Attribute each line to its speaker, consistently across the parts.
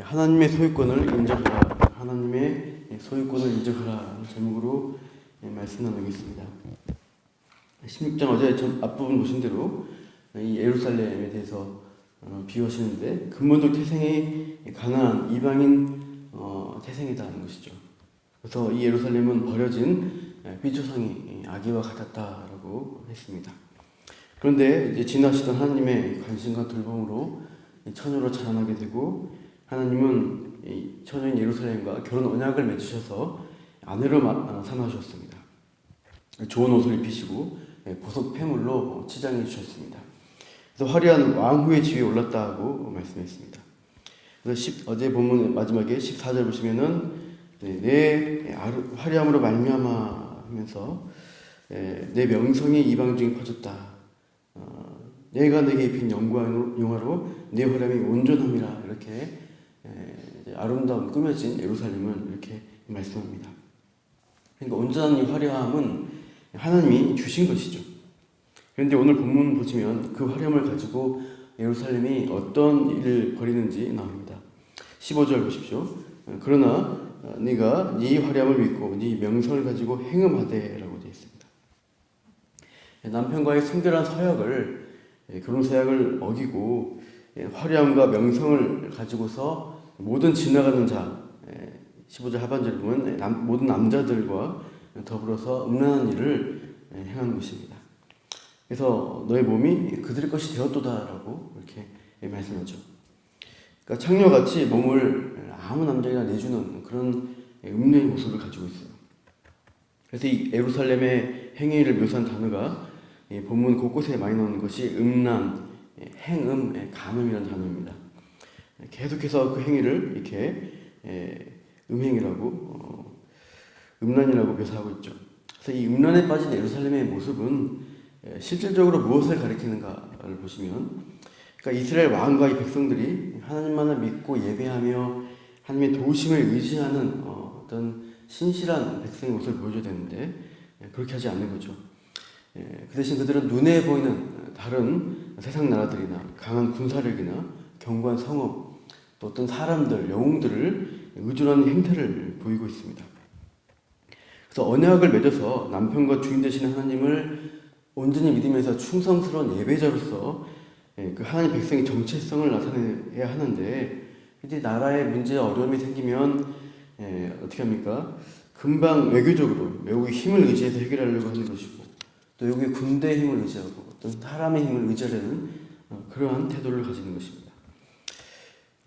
Speaker 1: 하나님의 소유권을 인정하라. 하나님의 소유권을 인정하라. 제목으로 말씀 나누겠습니다. 16장 어제 앞부분 보신 대로 이 예루살렘에 대해서 비유하시는데 근본적 태생이 가난한 이방인 태생이다는 것이죠. 그래서 이 예루살렘은 버려진 삐조상이 아기와 같았다라고 했습니다. 그런데 이제 지나시던 하나님의 관심과 돌봄으로 처녀로 자라나게 되고 하나님은 이 처녀인 예루살렘과 결혼 언약을 맺으셔서 아내로 삼아주셨습니다. 좋은 옷을 입히시고 보석 폐물로 치장해 주셨습니다. 그래서 화려한 왕후의 지위에 올랐다고 말씀했습니다. 그래서 어제 본문 마지막에 14절 보시면은 내 화려함으로 말미암아 하면서 내 명성이 이방 중에 퍼졌다. 내가 내게 입힌 영화로 내 화려함이 온전함이라. 이렇게 아름다운 꾸며진 예루살렘을 이렇게 말씀합니다. 그러니까 온전한 이 화려함은 하나님이 주신 것이죠. 그런데 오늘 본문 보시면 그 화려함을 가지고 예루살렘이 어떤 일을 벌이는지 나옵니다. 15절 보십시오. 그러나 네가 네 화려함을 믿고 네 명성을 가지고 행음하되 라고 되어 있습니다. 남편과의 성결한 서약을 결혼 서약을 어기고 화려함과 명성을 가지고서 모든 지나가는 자 15절 하반절을 보면 모든 남자들과 더불어서 음란한 일을 행하는 것입니다. 그래서 너의 몸이 그들의 것이 되었도다라고 이렇게 말씀하죠. 그러니까 창녀같이 몸을 아무 남자에나 내주는 그런 음녀의 모습을 가지고 있어요. 그래서 이 예루살렘의 행위를 묘사한 단어가 본문 곳곳에 많이 나오는 것이 음란, 행음, 간음이라는 단어입니다. 계속해서 그 행위를 이렇게 음행이라고 음란이라고 묘사하고 있죠. 그래서 이 음란에 빠진 예루살렘의 모습은 실질적으로 무엇을 가리키는가를 보시면, 그러니까 이스라엘 왕과 이 백성들이 하나님만을 믿고 예배하며 하나님의 도우심을 의지하는 어떤 신실한 백성의 모습을 보여줘야 되는데 그렇게 하지 않는 거죠. 그 대신 그들은 눈에 보이는 다른 세상 나라들이나 강한 군사력이나 견고한 성읍, 또 어떤 사람들, 영웅들을 의존하는 행태를 보이고 있습니다. 그래서 언약을 맺어서 남편과 주인 되시는 하나님을 온전히 믿으면서 충성스러운 예배자로서 그 하나님 백성의 정체성을 나타내야 하는데, 이제 나라에 문제와 어려움이 생기면 어떻게 합니까? 금방 외교적으로 외국의 힘을 의지해서 해결하려고 하는 것이고, 또 외국의 군대의 힘을 의지하고 어떤 사람의 힘을 의지하려는 그러한 태도를 가지는 것입니다.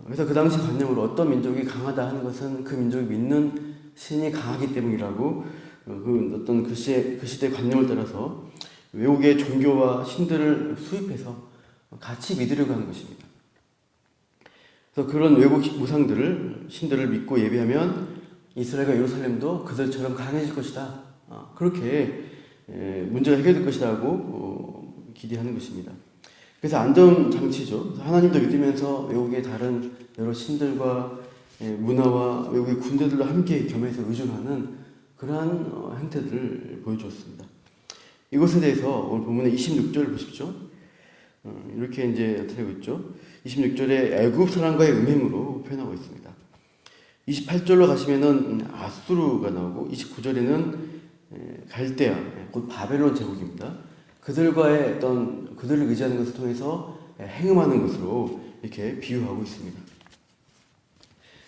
Speaker 1: 그래서 그 당시 관념으로 어떤 민족이 강하다 하는 것은 그 민족이 믿는 신이 강하기 때문이라고 그 어떤 그 시대 관념을 따라서 외국의 종교와 신들을 수입해서 같이 믿으려고 하는 것입니다. 그래서 그런 외국 무상들을 신들을 믿고 예배하면 이스라엘과 예루살렘도 그들처럼 강해질 것이다. 그렇게 문제가 해결될 것이라고 기대하는 것입니다. 그래서 안전장치죠. 하나님도 믿으면서 외국의 다른 여러 신들과 문화와 외국의 군대들도 함께 겸해서 의존하는 그러한 행태들을 보여주었습니다. 이것에 대해서 오늘 본문의 26절 보십시오. 이렇게 이제 나타내고 있죠. 26절에 애굽 사람과의 음행으로 표현하고 있습니다. 28절로 가시면은 아수르가 나오고 29절에는 갈대아, 곧 바벨론 제국입니다. 그들과의 어떤 그들을 의지하는 것을 통해서 행음하는 것으로 이렇게 비유하고 있습니다.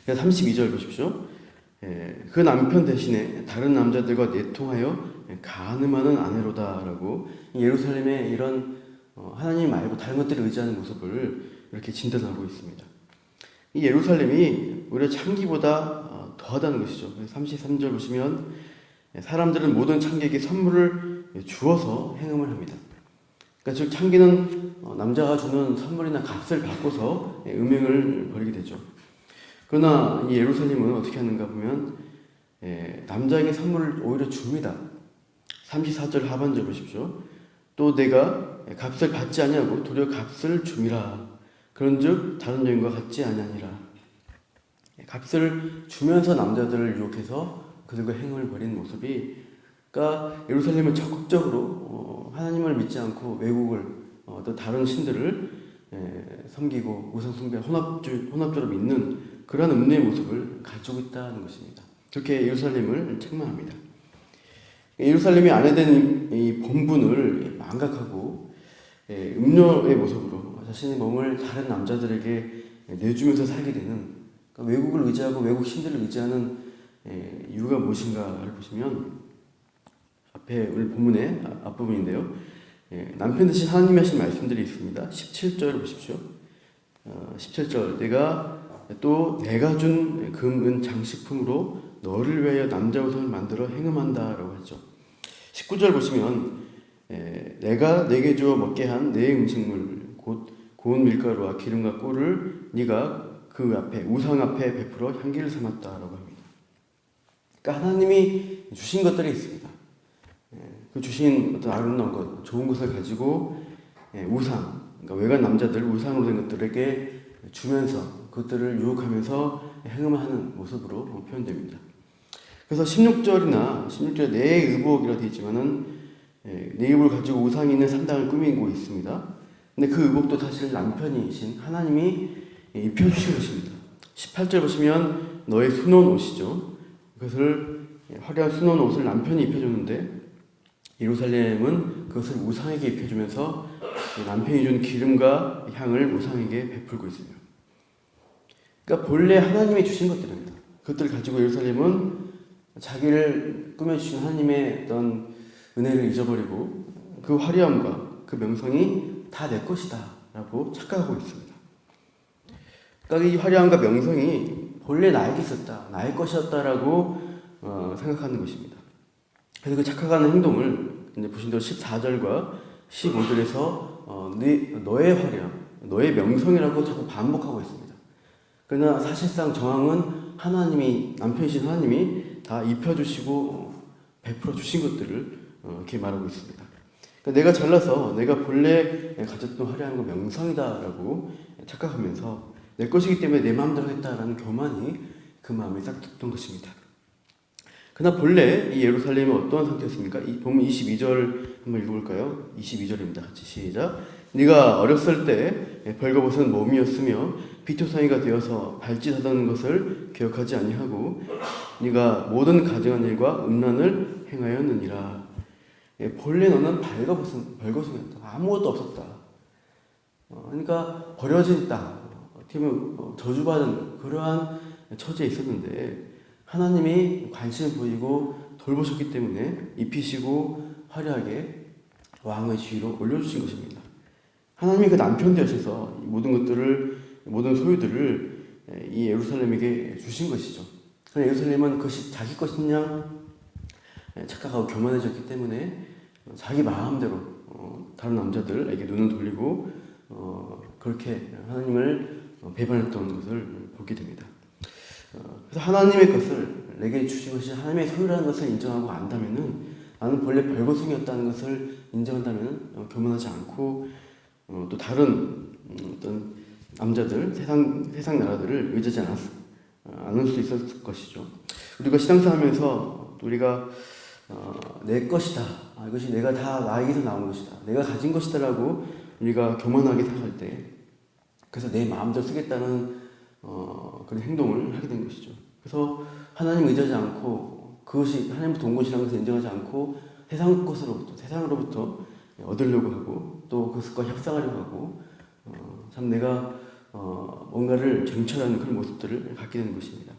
Speaker 1: 32절 보십시오. 그 남편 대신에 다른 남자들과 내통하여 간음하는 아내로다라고 예루살렘의 이런 하나님 말고 다른 것들을 의지하는 모습을 이렇게 진단하고 있습니다. 이 예루살렘이 오히려 창기보다 더하다는 것이죠. 33절 보시면 사람들은 모든 창기에게 선물을 주어서 행음을 합니다. 그러니까 즉 창기는 남자가 주는 선물이나 값을 받고서 음행을 벌이게 되죠. 그러나 이 예루살렘은 어떻게 하는가 보면 남자에게 선물을 오히려 줍니다. 34절 하반절 보십시오. 또 내가 값을 받지 아니하고 도리어 값을 줌이라. 그런즉 다른 여인과 같지 아니하니라. 값을 주면서 남자들을 유혹해서 그들과 행음을 벌이는 모습이, 그러니까 예루살렘은 적극적으로 하나님을 믿지 않고 외국을 또 다른 신들을 섬기고 우상 숭배, 혼합주로 믿는 그러한 음료의 모습을 가지고 있다는 것입니다. 그렇게 예루살렘을 책망합니다. 예루살렘이 안에 된 이 본분을 망각하고 음료의 모습으로 자신의 몸을 다른 남자들에게 내주면서 살게 되는, 그러니까 외국을 의지하고 외국 신들을 의지하는 이유가 무엇인가를 보시면 앞에 오늘 본문의 앞부분인데요. 남편 대신 하나님이 하신 말씀들이 있습니다. 17절을 보십시오. 17절 내가 준 금, 은 장식품으로 너를 위하여 남자 우상을 만들어 행음한다라고 하죠. 19절 보시면 내가 내게 주어 먹게 한 내 음식물 곧 고운 밀가루와 기름과 꿀을 네가 그 앞에 우상 앞에 베풀어 향기를 삼았다라고 합니다. 그러니까 하나님이 주신 것들이 있습니다. 그 주신 어떤 아름다운 것, 좋은 것을 가지고 우상, 그러니까 외간 남자들 우상으로 된 것들에게 주면서 그것들을 유혹하면서 행음하는 모습으로 표현됩니다. 그래서 16절에 내 의복이라 되어 있지만은 내 의복을 가지고 우상이 있는 산당을 꾸미고 있습니다. 근데 그 의복도 사실 남편이신 하나님이 입혀주신 것입니다. 18절 보시면 너의 수놓은 옷이죠. 그것을 화려한 수놓은 옷을 남편이 입혀줬는데 예루살렘은 그것을 우상에게 입혀주면서 남편이 준 기름과 향을 우상에게 베풀고 있습니다. 그러니까 본래 하나님이 주신 것들입니다. 그것들을 가지고 예루살렘은 자기를 꾸며주신 하나님의 어떤 은혜를 잊어버리고 그 화려함과 그 명성이 다 내 것이다 라고 착각하고 있습니다. 그러니까 이 화려함과 명성이 본래 나에게 있었다, 나의 것이었다라고 생각하는 것입니다. 그래서 그 착각하는 행동을 이제 보신 대로 14절과 15절에서 너의 화려함, 너의 명성이라고 자꾸 반복하고 있습니다. 그러나 사실상 정황은 남편이신 하나님이 다 입혀주시고 베풀어 주신 것들을 이렇게 말하고 있습니다. 그러니까 내가 잘나서 내가 본래 가졌던 화려한 거 명성이다라고 착각하면서 내 것이기 때문에 내 마음대로 했다라는 교만이 그 마음에 싹 텄던 것입니다. 그러나 본래 이 예루살렘은 어떠한 상태였습니까? 보면 22절 한번 읽어볼까요? 22절입니다. 같이 시작. 네가 어렸을 때 벌거벗은 몸이었으며 비토성이가 되어서 발짓하던 것을 기억하지 아니하고 네가 모든 가증한 일과 음란을 행하였느니라. 본래 너는 벌거벗이었다. 아무것도 없었다. 그러니까 버려진 땅, 어떻게 보면 저주받은 그러한 처지에 있었는데 하나님이 관심을 보이고 돌보셨기 때문에 입히시고 화려하게 왕의 지위로 올려주신 것입니다. 하나님이 그 남편 되셔서 모든 소유들을 이 예루살렘에게 주신 것이죠. 그러나 예루살렘은 그것이 자기 것이냐 착각하고 교만해졌기 때문에 자기 마음대로 다른 남자들에게 눈을 돌리고 그렇게 하나님을 배반했던 것을 보게 됩니다. 그래서 하나님의 것을 내게 주신 것이 하나님의 소유라는 것을 인정하고 안다면은 나는 본래 벌거숭이었다는 것을 인정한다면 교만하지 않고 또 다른 어떤 남자들 세상 나라들을 의지하지 않을 수 있었을 것이죠. 우리가 신앙생활하면서 우리가 내 것이다, 이것이 내가 다 나에게서 나온 것이다, 내가 가진 것이다라고 우리가 교만하게 생각할 때 그래서 내 마음대로 쓰겠다는 그런 행동을 하게 된 것이죠. 그래서 하나님 의지하지 않고 그것이 하나님부터 온 것이라는 것을 인정하지 않고 세상으로부터 얻으려고 하고 또 그것과 협상하려고 하고 참 내가 뭔가를 쟁취하는 그런 모습들을 갖게 되는 것입니다.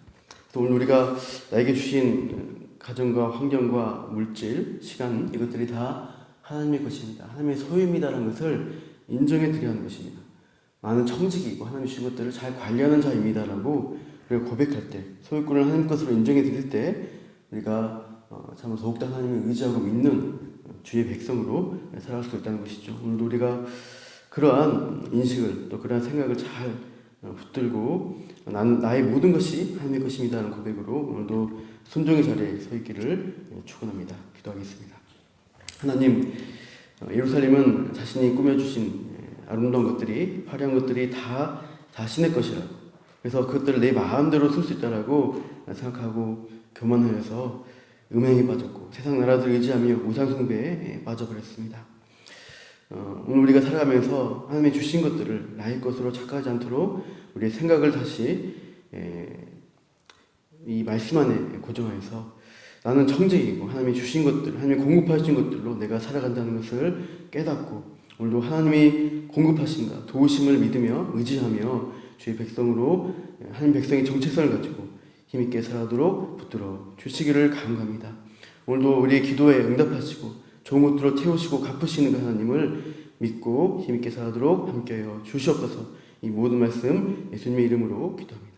Speaker 1: 또 오늘 우리가 나에게 주신 가정과 환경과 물질, 시간 이것들이 다 하나님의 것입니다. 하나님의 소유입니다라는 것을 인정해 드려야 하는 것입니다. 나는 청직이고 하나님이 주신 것들을 잘 관리하는 자입니다라고 우리가 고백할 때 소유권을 하나님 것으로 인정해 드릴 때 우리가 참 더욱더 하나님을 의지하고 믿는 주의 백성으로 살아갈 수 있다는 것이죠. 오늘도 우리가 그러한 인식을 또 그러한 생각을 잘 붙들고 나의 모든 것이 하나님의 것입니다라는 고백으로 오늘도 순종의 자리에 서 있기를 축원합니다. 기도하겠습니다. 하나님, 예루살렘은 자신이 꾸며주신 아름다운 것들이 화려한 것들이 다 자신의 것이라고 그래서 그것들을 내 마음대로 쓸 수 있다라고 생각하고 교만하여서 음행에 빠졌고 세상 나라들을 의지하며 우상 숭배에 빠져버렸습니다. 오늘 우리가 살아가면서 하나님이 주신 것들을 나의 것으로 착각하지 않도록 우리의 생각을 다시 이 말씀 안에 고정하여서 나는 청지기이고 하나님이 주신 것들, 하나님이 공급하신 것들로 내가 살아간다는 것을 깨닫고 오늘도 하나님이 공급하신다, 도우심을 믿으며 의지하며 주의 백성으로 하나님 백성의 정체성을 가지고 힘있게 살아도록 붙들어 주시기를 간구합니다. 오늘도 우리의 기도에 응답하시고 좋은 것들로 태우시고 갚으시는 그 하나님을 믿고 힘있게 살아도록 함께하여 주시옵소서. 이 모든 말씀 예수님의 이름으로 기도합니다.